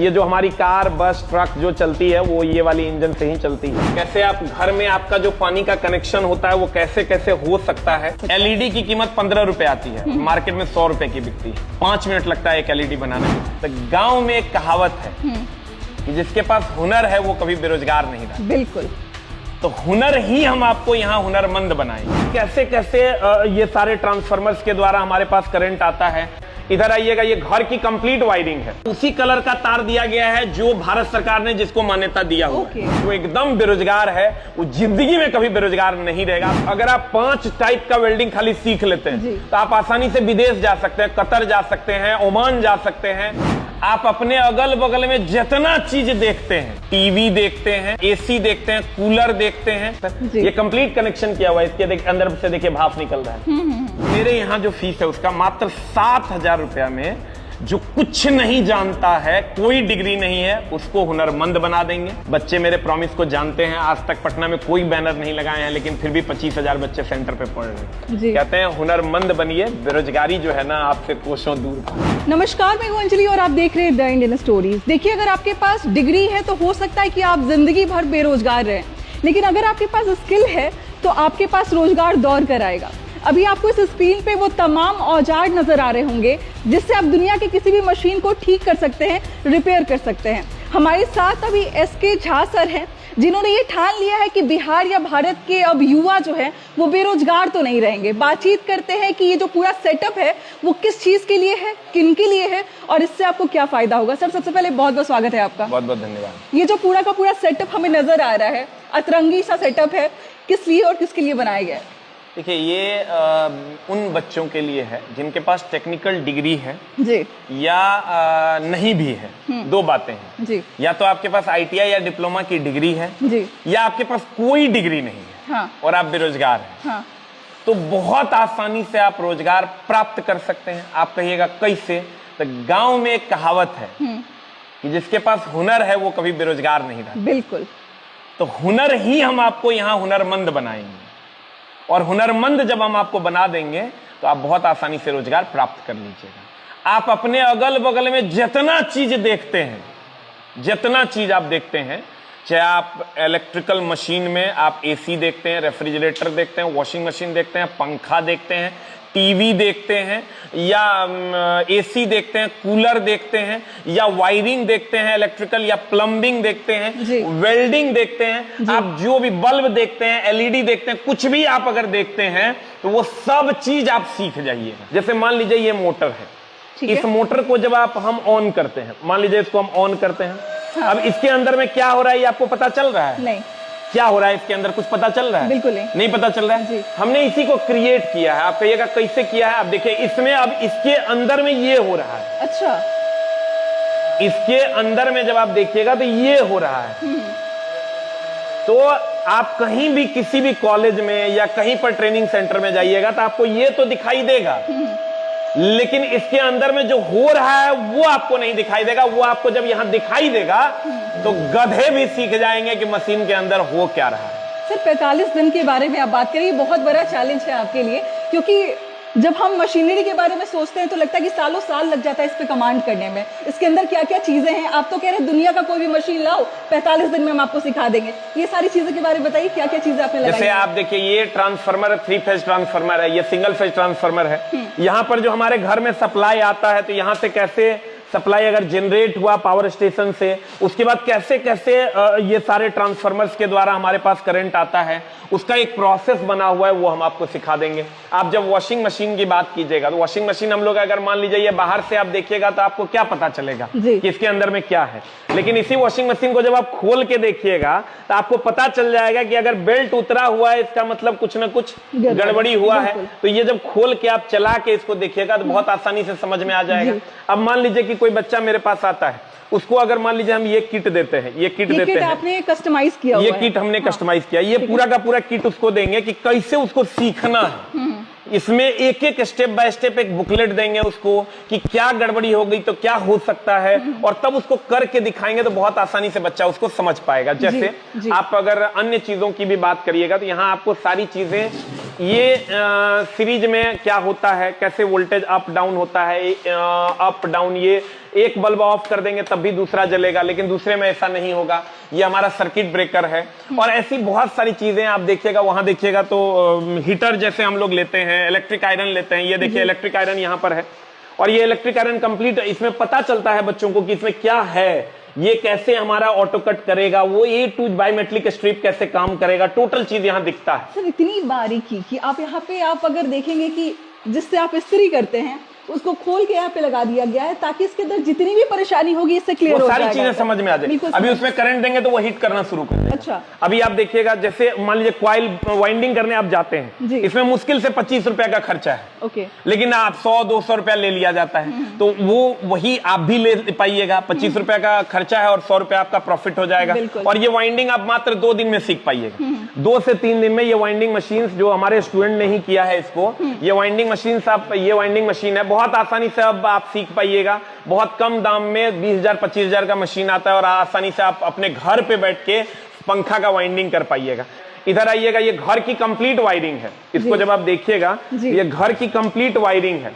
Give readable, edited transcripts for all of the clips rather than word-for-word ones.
ये जो हमारी कार बस ट्रक जो चलती है वो ये वाली इंजन से ही चलती है। कैसे आप घर में आपका जो पानी का कनेक्शन होता है वो कैसे कैसे हो सकता है। एलईडी की कीमत 15 रुपए आती है, मार्केट में 100 रुपए की बिकती है। 5 मिनट लगता है एक एलईडी बनाने में। तो गांव में एक कहावत है कि जिसके पास हुनर है वो कभी बेरोजगार नहीं रहा। बिल्कुल। तो हुनर ही हम आपको यहाँ हुनरमंद बनाएंगे। कैसे कैसे ये सारे ट्रांसफार्मर्स के द्वारा हमारे पास करंट आता है। इधर आइएगा, ये घर की कंप्लीट वायरिंग है। उसी कलर का तार दिया गया है जो भारत सरकार ने जिसको मान्यता दिया हुआ है। वो एकदम बेरोजगार है, वो जिंदगी में कभी बेरोजगार नहीं रहेगा। अगर आप 5 टाइप का वेल्डिंग खाली सीख लेते हैं तो आप आसानी से विदेश जा सकते हैं, कतर जा सकते हैं, ओमान जा सकते हैं। आप अपने अगल बगल में जितना चीज देखते हैं, टीवी देखते हैं, एसी देखते हैं, कूलर देखते हैं, ये कंप्लीट कनेक्शन किया हुआ है। इसके अंदर से देखिए भाप निकल रहा है। मेरे यहाँ जो फीस है उसका मात्र 7,000 रुपया में जो कुछ नहीं जानता है, कोई डिग्री नहीं है, उसको हुनरमंद बना देंगे। बच्चे मेरे प्रॉमिस को जानते हैं। आज तक पटना में कोई बैनर नहीं लगाए हैं, लेकिन फिर भी 25,000 बच्चे सेंटर पे पढ़ रहे हैं। कहते हैं हुनरमंद बनिए, बेरोजगारी जो है ना आपसे कोसों दूर। नमस्कार, मैं हूं अंजलि और आप देख रहे हैं द इंडियन स्टोरीज। देखिए, अगर आपके पास डिग्री है तो हो सकता है कि आप जिंदगी भर बेरोजगार रहें, लेकिन अगर आपके पास स्किल है तो आपके पास रोजगार दौड़ कर आएगा। अभी आपको इस स्क्रीन पे वो तमाम औजार नजर आ रहे होंगे जिससे आप दुनिया की किसी भी मशीन को ठीक कर सकते हैं, रिपेयर कर सकते हैं। हमारे साथ अभी SK झा सर हैं जिन्होंने ये ठान लिया है कि बिहार या भारत के अब युवा जो है वो बेरोजगार तो नहीं रहेंगे। बातचीत करते हैं कि ये जो पूरा सेटअप है वो किस चीज के लिए है, किन के लिए है और इससे आपको क्या फायदा होगा। सर, सबसे पहले बहुत बहुत स्वागत है आपका। बहुत बहुत धन्यवाद। ये जो पूरा का पूरा सेटअप हमें नजर आ रहा है, अतरंगी सा सेटअप है, किस लिए और किसके लिए बनाया गया है? देखिए, ये उन बच्चों के लिए है जिनके पास टेक्निकल डिग्री है जी या नहीं भी है। 2 बातें हैं जी। या तो आपके पास ITI या डिप्लोमा की डिग्री है जी, या आपके पास कोई डिग्री नहीं है। हाँ। और आप बेरोजगार हैं। हाँ। तो बहुत आसानी से आप रोजगार प्राप्त कर सकते हैं। आप कहिएगा कैसे? तो गांव में एक कहावत है कि जिसके पास हुनर है वो कभी बेरोजगार नहीं रहा। बिल्कुल। तो हुनर ही हम आपको यहाँ हुनरमंद बनाएंगे, और हुनरमंद जब हम आपको बना देंगे तो आप बहुत आसानी से रोजगार प्राप्त कर लीजिएगा। आप अपने अगल बगल में जितना चीज देखते हैं, जितना चीज आप देखते हैं, चाहे आप इलेक्ट्रिकल मशीन में आप AC देखते हैं, रेफ्रिजरेटर देखते हैं, वॉशिंग मशीन देखते हैं, पंखा देखते हैं, टीवी देखते हैं या AC देखते हैं, कूलर देखते हैं या वायरिंग देखते हैं, इलेक्ट्रिकल या प्लम्बिंग देखते हैं, वेल्डिंग देखते हैं, आप जो भी बल्ब देखते हैं, LED देखते हैं, कुछ भी आप अगर देखते हैं तो वो सब चीज आप सीख जाइएगा। जैसे मान लीजिए ये मोटर है, इस मोटर को जब हम ऑन करते हैं, मान लीजिए इसको हम ऑन करते हैं, अब इसके अंदर में क्या हो रहा है ये आपको पता चल रहा है? नहीं। क्या हो रहा है इसके अंदर? कुछ पता चल रहा है? बिल्कुल नहीं पता चल रहा है। हमने इसी को क्रिएट किया है। आप कहिएगा कैसे किया है? आप देखिए, इसमें अब इसके अंदर में ये हो रहा है। अच्छा। इसके अंदर में जब आप देखिएगा तो ये हो रहा है। तो आप कहीं भी किसी भी कॉलेज में या कहीं पर ट्रेनिंग सेंटर में जाइएगा तो आपको ये तो दिखाई देगा, लेकिन इसके अंदर में जो हो रहा है वो आपको नहीं दिखाई देगा। वो आपको जब यहां दिखाई देगा तो गधे भी सीख जाएंगे कि मशीन के अंदर हो क्या रहा है। सर, 45 दिन के बारे में आप बात करिए, बहुत बड़ा चैलेंज है आपके लिए, क्योंकि जब हम मशीनरी के बारे में सोचते हैं तो लगता है कि सालों साल लग जाता है इस पे कमांड करने में। इसके अंदर क्या क्या चीजें हैं? आप तो कह रहे हैं दुनिया का कोई भी मशीन लाओ, 45 दिन में हम आपको सिखा देंगे। ये सारी चीजों के बारे में बताइए, क्या क्या चीजें आपने लगाई? जैसे आप देखिए, ये ट्रांसफार्मर 3 फेज ट्रांसफार्मर है, ये सिंगल फेज ट्रांसफार्मर है। यहाँ पर जो हमारे घर में सप्लाई आता है, तो यहाँ से कैसे सप्लाई अगर जनरेट हुआ पावर स्टेशन से, उसके बाद कैसे कैसे ये सारे ट्रांसफार्मर्स के द्वारा हमारे पास करंट आता है, उसका एक प्रोसेस बना हुआ है, वो हम आपको सिखा देंगे। आप जब वॉशिंग मशीन की बात कीजिएगा तो वॉशिंग मशीन हम लोग अगर मान लीजिए ये बाहर से आप देखिएगा तो आपको क्या पता चलेगा कि इसके अंदर में क्या है, लेकिन इसी वॉशिंग मशीन को जब आप खोल के देखिएगा तो आपको पता चल जाएगा कि अगर बेल्ट उतरा हुआ है इसका मतलब कुछ ना कुछ गड़बड़ी हुआ है। तो ये जब खोल के आप चला के इसको देखिएगा तो बहुत आसानी से समझ में आ जाएगा। अब मान लीजिए कि कोई बच्चा मेरे पास आता है, उसको अगर मान लीजिए हम ये किट देते हैं, ये किट देते हैं, आपने कस्टमाइज किया ये किट हमने कस्टमाइज किया, ये पूरा का पूरा किट उसको देंगे कि कैसे उसको सीखना है। इसमें एक एक स्टेप बाय स्टेप एक बुकलेट देंगे उसको कि क्या गड़बड़ी हो गई तो क्या हो सकता है, और तब उसको करके दिखाएंगे तो बहुत आसानी से बच्चा उसको समझ पाएगा। जैसे आप अगर अन्य चीजों की भी बात करिएगा तो यहाँ आपको सारी चीजें, ये सीरीज में क्या होता है, कैसे वोल्टेज अप डाउन होता है, अप डाउन, ये एक बल्ब ऑफ कर देंगे तब भी दूसरा जलेगा, लेकिन दूसरे में ऐसा नहीं होगा। ये हमारा सर्किट ब्रेकर है। और ऐसी बहुत सारी चीजें आप देखिएगा, वहां देखिएगा तो हीटर जैसे हम लोग लेते हैं, इलेक्ट्रिक आयरन लेते हैं, ये देखिए इलेक्ट्रिक आयरन यहाँ पर है। और ये इलेक्ट्रिक आयरन कंप्लीट, इसमें पता चलता है बच्चों को कि इसमें क्या है, ये कैसे हमारा ऑटो कट करेगा, वो ए टू बायोमेट्रिक स्ट्रिप कैसे काम करेगा, टोटल चीज यहाँ दिखता है। सर इतनी बारीकी कि आप यहाँ पे आप अगर देखेंगे कि जिससे आप इस्त्री करते हैं उसको खोल के यहाँ पे लगा दिया गया है ताकि इसके अंदर जितनी भी परेशानी होगी इससे क्लियर हो जाएगा। सारी चीजें समझ में आ जाएगी। अभी उसमें करंट देंगे तो वो हीट करना शुरू कर देगा। अच्छा, अभी आप देखिएगा, जैसे मान लीजिए कॉइल वाइंडिंग करने आप जाते हैं, इसमें मुश्किल से 25 रुपए का खर्चा है। ओके, लेकिन आप 100-200 रुपया ले लिया जाता है, तो वो वही आप भी ले पाइएगा। 25 रुपए का खर्चा है और 100 रुपया आपका प्रॉफिट हो जाएगा। और ये वाइंडिंग आप मात्र 2 दिन में सीख पाइएगा। 2 से 3 दिन में ये वाइंडिंग मशीन, जो हमारे स्टूडेंट ने ही किया है इसको, ये वाइंडिंग मशीन ये वाइंडिंग मशीन है, बहुत आसानी से अब आप सीख पाइएगा। बहुत कम दाम में 20,000-25,000 का मशीन आता है और आसानी से आप अपने घर पे बैठ के पंखा का वाइंडिंग कर पाइएगा। इधर आइएगा, ये घर की कंप्लीट वायरिंग है। इसको जब आप देखिएगा, ये घर की कंप्लीट वायरिंग है।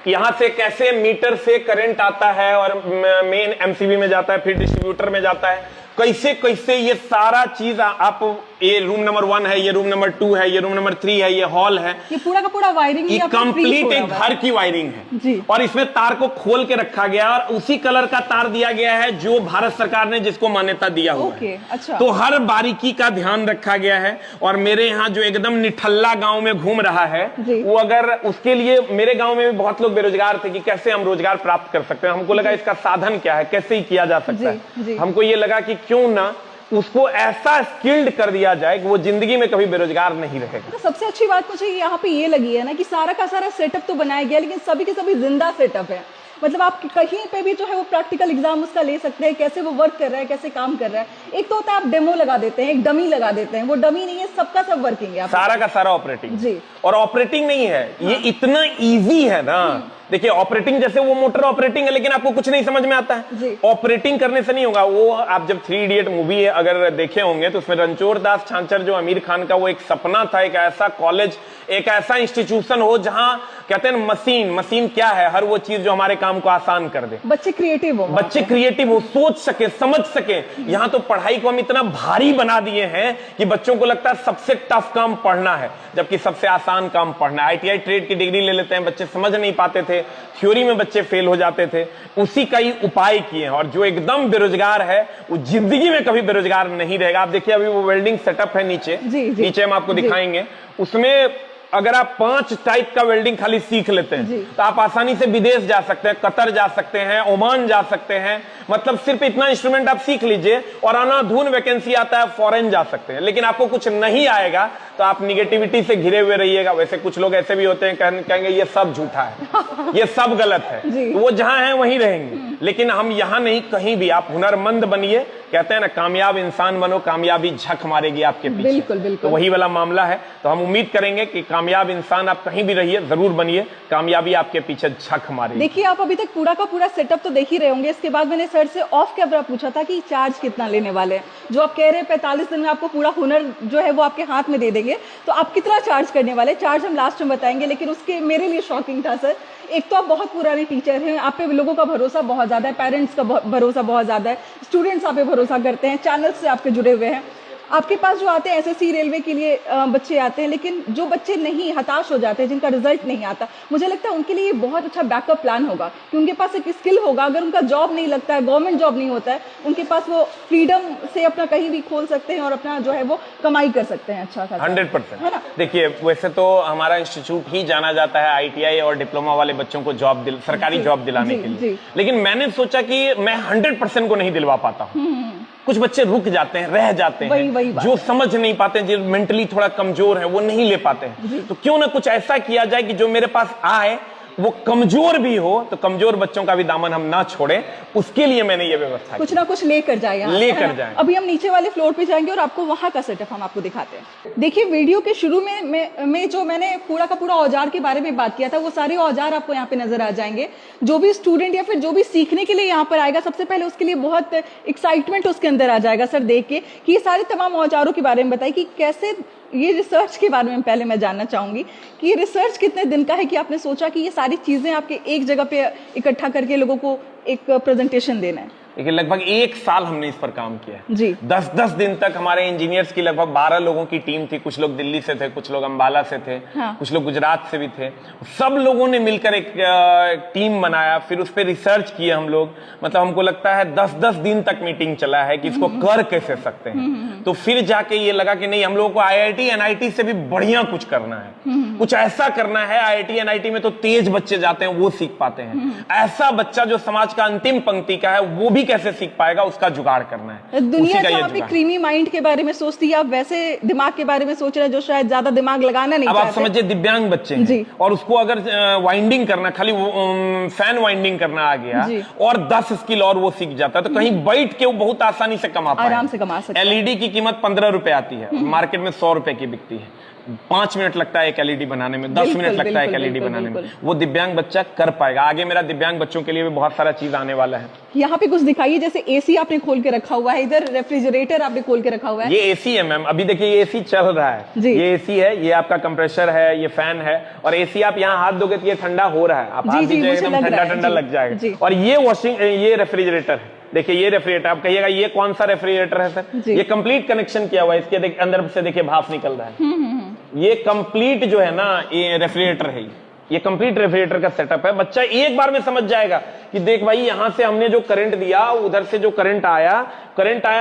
यहां से कैसे मीटर से करंट आता है और मेन एमसीबी में जाता है, फिर डिस्ट्रीब्यूटर में जाता है, कैसे कैसे ये सारा चीज आप, ये रूम नंबर 1 है, ये रूम नंबर 2 है, ये रूम नंबर 3 है, ये हॉल है, ये पूरा का पूरा वायरिंग ये कंप्लीट एक घर की वायरिंग है जी। और इसमें तार को खोल के रखा गया और उसी कलर का तार दिया गया है जो भारत सरकार ने जिसको मान्यता दिया हुआ है। अच्छा। तो हर बारीकी का ध्यान रखा गया है। और मेरे यहाँ जो एकदम निठल्ला गांव में घूम रहा है, वो अगर उसके लिए, मेरे गांव में भी बहुत लोग बेरोजगार थे कि कैसे हम रोजगार प्राप्त कर सकते हैं, हमको लगा इसका साधन क्या है, कैसे ही किया जा सकता है। हमको ये लगा कि क्यों ना उसको ऐसा स्किल्ड कर दिया जाए कि वो जिंदगी में कभी बेरोजगार नहीं रहेगा। तो सबसे अच्छी बात मुझे यहाँ पे ये लगी है ना कि सारा का सारा सेटअप तो बनाया गया, लेकिन सभी के सभी जिंदा सेटअप है। मतलब आप कहीं पे भी जो है वो प्रैक्टिकल एग्जाम उसका ले सकते हैं, कैसे वो वर्क कर रहा है, कैसे काम कर रहा है। एक तो होता है आप डेमो लगा देते हैं, एक डमी लगा देते हैं, वो डमी नहीं है, सबका सब वर्किंग है, सारा का सारा ऑपरेटिंग जी। और ऑपरेटिंग नहीं है, ये इतना इजी है ना। देखिए ऑपरेटिंग जैसे वो मोटर ऑपरेटिंग है, लेकिन आपको कुछ नहीं समझ में आता है। ऑपरेटिंग करने से नहीं होगा। वो आप जब 3 इडियट मूवी अगर देखे होंगे तो उसमें रणछोड़ दास छांचर जो आमिर खान का, वो एक सपना था, एक ऐसा कॉलेज, एक ऐसा इंस्टीट्यूशन हो जहां कहते हैं मशीन क्या है, हर वो चीज जो हमारे काम को आसान कर दे। बच्चे क्रिएटिव हो, सोच सके, समझ सके। यहाँ तो पढ़ाई को हम इतना भारी बना दिए हैं कि बच्चों को लगता है सबसे टफ काम पढ़ना है, जबकि सबसे आसान काम पढ़ना है। ITI ट्रेड की डिग्री ले लेते हैं बच्चे, समझ नहीं पाते थे, थ्योरी में बच्चे फेल हो जाते थे। उसी का ही उपाय किए हैं। और जो एकदम बेरोजगार है वो जिंदगी में कभी बेरोजगार नहीं रहेगा। आप देखिए अभी वो वेल्डिंग सेटअप है नीचे, नीचे हम आपको दिखाएंगे। उसमें अगर आप 5 टाइप का वेल्डिंग खाली सीख लेते हैं तो आप आसानी से विदेश जा सकते हैं, कतर जा सकते हैं, ओमान जा सकते हैं। मतलब सिर्फ इतना इंस्ट्रूमेंट आप सीख लीजिए और अनाधून वैकेंसी आता है, फॉरेन जा सकते हैं। लेकिन आपको कुछ नहीं आएगा तो आप निगेटिविटी से घिरे हुए रहिएगा। वैसे कुछ लोग ऐसे भी होते हैं, कहेंगे ये सब झूठा है, ये सब गलत है, तो वो जहां है वहीं रहेंगे। लेकिन हम यहां नहीं, कहीं भी आप हुनरमंद बनिए। कहते हैं ना, कामयाब इंसान बनो, कामयाबी झक मारेगी आपके पीछे। बिल्कुल बिल्कुल, तो वही वाला मामला है। तो हम उम्मीद करेंगे कि कामयाब इंसान आप कहीं भी रहिए, जरूर बनिए, कामयाबी आपके पीछे झक मारेगी। देखिए आप अभी तक पूरा का पूरा सेटअप तो देख ही रहे होंगे। इसके बाद मैंने सर से ऑफ कैमरा पूछा था कि चार्ज कितना लेने वाले हैं। जो आप कह रहे हैं 45 दिन में आपको पूरा हुनर जो है वो आपके हाथ में दे देंगे, तो आप कितना चार्ज करने वाले? चार्ज हम लास्ट में बताएंगे, लेकिन उसके मेरे लिए शॉकिंग था सर। एक तो आप बहुत पुराने टीचर हैं, आप पे लोगों का भरोसा बहुत ज्यादा है, पेरेंट्स का भरोसा बहुत ज्यादा है, स्टूडेंट्स आप पे भरोसा करते हैं, चैनल से आपके जुड़े हुए हैं। आपके पास जो आते हैं SSC रेलवे के लिए बच्चे आते हैं, लेकिन जो बच्चे नहीं, हताश हो जाते हैं, जिनका रिजल्ट नहीं आता, मुझे लगता है उनके लिए बहुत अच्छा बैकअप प्लान होगा कि उनके पास एक स्किल होगा। अगर उनका जॉब नहीं लगता है, गवर्नमेंट जॉब नहीं होता है, उनके पास वो फ्रीडम से अपना कहीं भी खोल सकते हैं और अपना जो है वो कमाई कर सकते हैं अच्छा खासा। 100% है ना। देखिए वैसे तो हमारा इंस्टीट्यूट ही जाना जाता है ITI और डिप्लोमा वाले बच्चों को सरकारी जॉब दिलाने के लिए, लेकिन मैंने सोचा कि मैं 100% को नहीं दिलवा पाता हूँ। कुछ बच्चे रुक जाते हैं, रह जाते हैं, जो समझ नहीं पाते हैं, जो मेंटली थोड़ा कमजोर है, वो नहीं ले पाते हैं। तो क्यों ना कुछ ऐसा किया जाए कि जो मेरे पास आए वो कमजोर भी हो, तो कमजोर बच्चों का भी दामन हम ना छोड़ें। उसके लिए मैंने ये व्यवस्था कुछ ना कुछ लेकर जाए, लेकर जाए। अभी हम नीचे वाले फ्लोर पे जाएंगे और आपको वहां का सेटअप हम आपको दिखाते हैं। देखिए वीडियो के शुरू में जो मैंने पूरा का पूरा औजार के बारे में बात किया था, वो सारे औजार आपको यहाँ पे नजर आ जाएंगे। जो भी स्टूडेंट या फिर जो भी सीखने के लिए यहाँ पर आएगा, सबसे पहले उसके लिए बहुत एक्साइटमेंट उसके अंदर आ जाएगा सर देख के कि ये सारे तमाम औजारों के बारे में बताइए कि कैसे ये रिसर्च के बारे में पहले मैं जानना चाहूंगी कि ये रिसर्च कितने दिन का है कि आपने सोचा कि ये सारी चीजें आपके एक जगह पे इकट्ठा करके लोगों को एक प्रेजेंटेशन देना है? देखिए लगभग 1 साल हमने इस पर काम किया है। जी। 10-10 दिन तक हमारे इंजीनियर्स की लगभग 12 लोगों की टीम थी। कुछ लोग दिल्ली से थे, कुछ लोग अंबाला से थे, हाँ। कुछ लोग गुजरात से भी थे। सब लोगों ने मिलकर एक टीम बनाया, फिर उस पर रिसर्च किए हम लोग। मतलब हमको लगता है 10-10 दिन तक मीटिंग चला है कि इसको कर कैसे सकते हैं। तो फिर जाके ये लगा कि नहीं, हम लोगों को IIT NIT से भी बढ़िया कुछ करना है, कुछ ऐसा करना है। IIT NIT में तो तेज बच्चे जाते हैं, वो सीख पाते हैं। ऐसा बच्चा जो समाज का अंतिम पंक्ति का है, वो भी कैसे सीख पाएगा, उसका जुगाड़ करना है। दुनिया जहाँ पे क्रीमी माइंड के बारे में सोचती है, आप वैसे दिमाग के बारे में सोच रहे हैं जो शायद ज्यादा दिमाग लगाना नहीं अब चाहते। आप समझिए दिव्यांग बच्चे हैं और उसको अगर वाइंडिंग करना, खाली फैन वाइंडिंग करना आ गया और 10 स्किल और वो सीख जाता है, तो कहीं बैठ के वो बहुत आसानी से कमा पाएगा, आराम से कमा सकता है। LED की कीमत 15 रुपए आती है, मार्केट में 100 रुपए की बिकती है। 5 मिनट लगता है एक LED बनाने में, 10 मिनट लगता है एक LED बनाने में। वो दिव्यांग बच्चा कर पाएगा। आगे मेरा दिव्यांग बच्चों के लिए भी बहुत सारा चीज आने वाला है। यहाँ पे कुछ दिखाइए, जैसे AC आपने खोल के रखा हुआ है, इधर रेफ्रिजरेटर आपने खोल के रखा हुआ है। ये AC है मैम, अभी देखिए ये AC चल रहा है। ये AC है, ये आपका कंप्रेसर है, ये फैन है। और AC आप यहाँ हाथ दोगे तो ये ठंडा हो रहा है, आप हाथ दीजिए एकदम ठंडा ठंडा लग जाएगा। और ये रेफ्रिजरेटर है। देखिए ये रेफ्रिजरेटर, आप कहिएगा ये कौन सा रेफ्रिजरेटर है सर? ये कंप्लीट कनेक्शन किया हुआ है, इसके अंदर से देखिए भाप निकल रहा है। ये कंप्लीट जो है ना, ये रेफ्रिजरेटर है, ये कंप्लीट रेफ्रिजरेटर का सेटअप है। बच्चा एक बार में समझ जाएगा कि देख भाई, यहां से हमने जो करंट दिया, उधर से जो करंट आया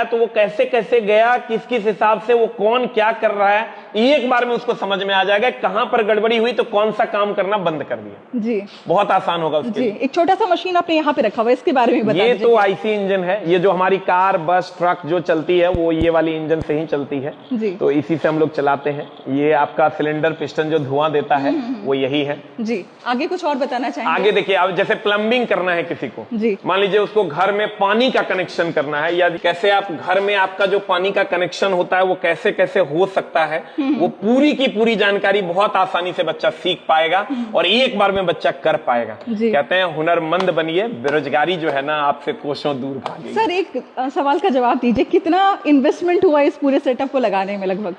तो वो कैसे कैसे गया, किस किस हिसाब से, वो कौन क्या कर रहा है, एक बार में उसको समझ में आ जाएगा। कहां पर गड़बड़ी हुई तो कौन सा काम करना बंद कर दिया। जी, बहुत आसान होगा उसके लिए। एक छोटा सा मशीन आपने यहाँ पे रखा हुआ है, इसके बारे में बता दीजिए। ये तो IC इंजन है। ये जो हमारी कार, बस, ट्रक जो चलती है, वो ये वाली इंजन से ही चलती है। तो इसी से हम लोग चलाते हैं। ये आपका सिलेंडर पिस्टन जो धुआं देता है, वो यही है। जी, आगे कुछ और बताना चाहेंगे? आगे देखिए, अब जैसे प्लम्बिंग करना है किसी को, मान लीजिए उसको घर में पानी का कनेक्शन करना है, या कैसे आप घर में आपका जो पानी का कनेक्शन होता है वो कैसे कैसे हो सकता है, वो पूरी की पूरी जानकारी बहुत आसानी से बच्चा सीख पाएगा और एक बार में बच्चा कर पाएगा। कहते हैं हुनरमंद बनिए, बेरोजगारी जो है ना आपसे कोसों दूर भागेगी। सर एक सवाल का जवाब दीजिए, कितना इन्वेस्टमेंट हुआ इस पूरे सेटअप को लगाने में लगभग?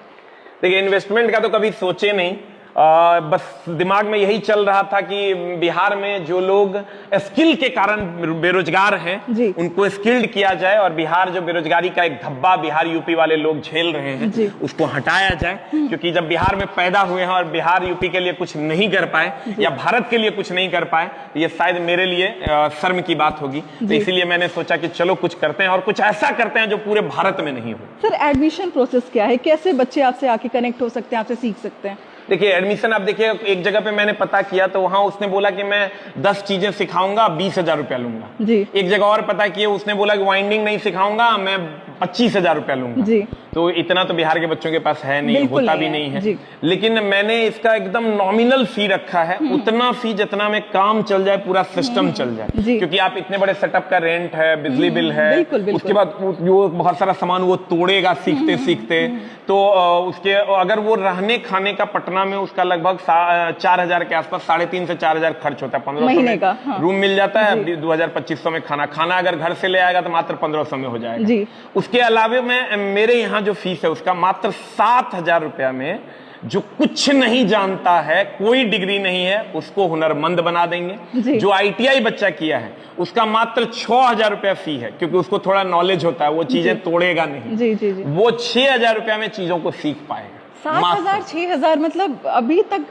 देखिए इन्वेस्टमेंट का तो कभी सोचे नहीं, बस दिमाग में यही चल रहा था कि बिहार में जो लोग स्किल के कारण बेरोजगार हैं, उनको स्किल्ड किया जाए और बिहार जो बेरोजगारी का एक धब्बा बिहार यूपी वाले लोग झेल रहे हैं, उसको हटाया जाए। क्योंकि जब बिहार में पैदा हुए हैं और बिहार यूपी के लिए कुछ नहीं कर पाए या भारत के लिए कुछ नहीं कर पाए, तो ये शायद मेरे लिए शर्म की बात होगी। तो इसीलिए मैंने सोचा कि चलो कुछ करते हैं और कुछ ऐसा करते हैं जो पूरे भारत में नहीं हो। सर एडमिशन प्रोसेस क्या है, कैसे बच्चे आपसे आके कनेक्ट हो सकते हैं, आपसे सीख सकते हैं? देखिए एडमिशन, आप देखिए एक जगह पे मैंने पता किया तो वहां उसने बोला कि मैं 10 चीजें सिखाऊंगा, 20,000 रुपया लूंगा। एक जगह और पता किया, उसने बोला कि वाइंडिंग नहीं सिखाऊंगा, मैं 25,000 रुपया लूंगा। तो इतना तो बिहार के बच्चों के पास है नहीं, होता भी नहीं है। लेकिन मैंने इसका एकदम नॉमिनल फी रखा है, उतना फी जितना में काम चल जाए, पूरा सिस्टम चल जाए। क्योंकि आप इतने बड़े सेटअप का रेंट है, बिजली बिल है, उसके बाद जो बहुत सारा सामान वो तोड़ेगा सीखते सीखते, तो उसके अगर वो रहने खाने का पटना में उसका लगभग 4,000 के आसपास, 3,500 से 4,000 खर्च होता है। 1,500 में रूम मिल जाता है, 2,000-2,500 में खाना अगर घर से ले आएगा तो मात्र 1,500 में हो जाएगा। उसके अलावे मेरे यहाँ जो फीस है उसका मात्र 7,000 रुपया में, जो कुछ नहीं जानता है, कोई डिग्री नहीं है, उसको हुनरमंद बना देंगे। जो ITI बच्चा किया है उसका मात्र 6,000 रुपया फी है, क्योंकि उसको थोड़ा नॉलेज होता है, वो चीजें तोड़ेगा नहीं। वो 6,000 रुपया में चीजों को सीख पाएगा। 7,000 6,000 मतलब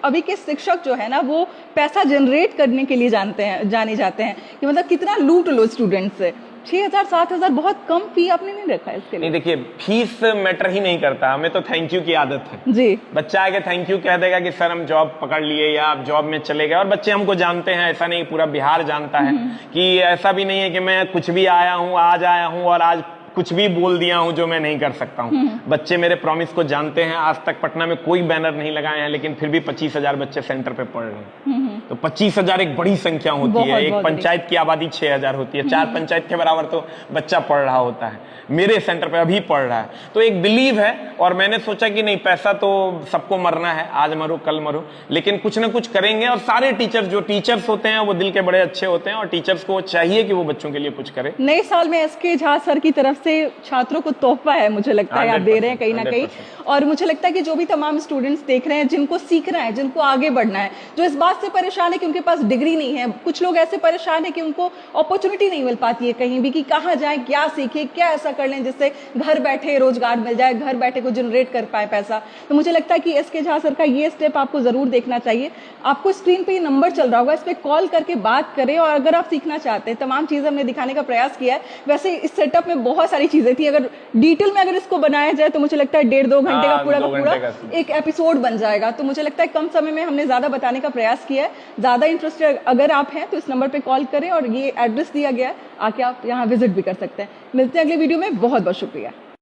अभी के शिक्षक जो है ना, वो पैसा जनरेट करने के लिए जाने जाते हैं कि मतलब कितना लूट लो स्टूडेंट से। 6,000 7,000 बहुत कम फी आपने नहीं रखा है इसके लिए? नहीं, देखिए फीस मैटर ही नहीं करता, हमें तो थैंक यू की आदत है। जी, बच्चा आगे थैंक यू कह देगा कि सर हम जॉब पकड़ लिए या आप जॉब में चले गए। और बच्चे हमको जानते हैं, ऐसा नहीं पूरा बिहार जानता है कि ऐसा भी नहीं है कि मैं कुछ भी आया हूँ, आज आया हूँ और आज कुछ भी बोल दिया हूं जो मैं नहीं कर सकता हूं। बच्चे मेरे प्रॉमिस को जानते हैं। आज तक पटना में कोई बैनर नहीं लगाए हैं, लेकिन फिर भी 25,000 बच्चे सेंटर पे पढ़ रहे हैं। तो 25,000 एक बड़ी संख्या होती है। एक पंचायत की आबादी 6,000 होती है, 4 पंचायत के बराबर तो बच्चा पढ़ रहा होता है। मेरे सेंटर पे अभी पढ़ रहा है, तो एक बिलीव है। और मैंने सोचा कि नहीं, पैसा तो सबको मरना है, आज मरो कल मरो, लेकिन कुछ ना कुछ करेंगे। और सारे टीचर्स होते हैं वो दिल के बड़े अच्छे होते हैं, और टीचर्स को चाहिए कि वो बच्चों के लिए कुछ करे। नए साल में SK झा सर की तरफ से छात्रों को तोहफा है, मुझे लगता है आप दे रहे हैं कहीं ना कहीं। 100%। और मुझे लगता है कि जो भी तमाम स्टूडेंट्स देख रहे हैं, जिनको सीखना है, जिनको आगे बढ़ना है, जो इस बात से परेशान है कि उनके पास डिग्री नहीं है, कुछ लोग ऐसे परेशान है कि उनको अपॉर्चुनिटी नहीं मिल पाती है कहीं भी कि कहाँ जाएं, क्या सीखें, क्या ऐसा कर लें जिससे घर बैठे रोजगार मिल जाए, घर बैठे को जनरेट कर पाए पैसा। तो मुझे लगता है कि एसके झा सर का ये स्टेप आपको जरूर देखना चाहिए। आपको स्क्रीन पे ये नंबर चल रहा होगा, इस पे कॉल करके बात करें। और अगर आप सीखना चाहते हैं, तमाम चीजें हमने दिखाने का प्रयास किया है। वैसे इस सेटअप में बहुत सारी चीजें थी, अगर डिटेल में अगर इसको बनाया जाए तो मुझे लगता है 1.5-2 घंटे का पूरा 2 का पूरा घंटे का एक एपिसोड बन जाएगा। तो मुझे लगता है कम समय में हमने ज्यादा बताने का प्रयास किया है। ज्यादा इंटरेस्टेड अगर आप हैं तो इस नंबर पे कॉल करें और ये एड्रेस दिया गया है, आके आप यहाँ विजिट भी कर सकते हैं। मिलते हैं अगले वीडियो में। बहुत बहुत शुक्रिया।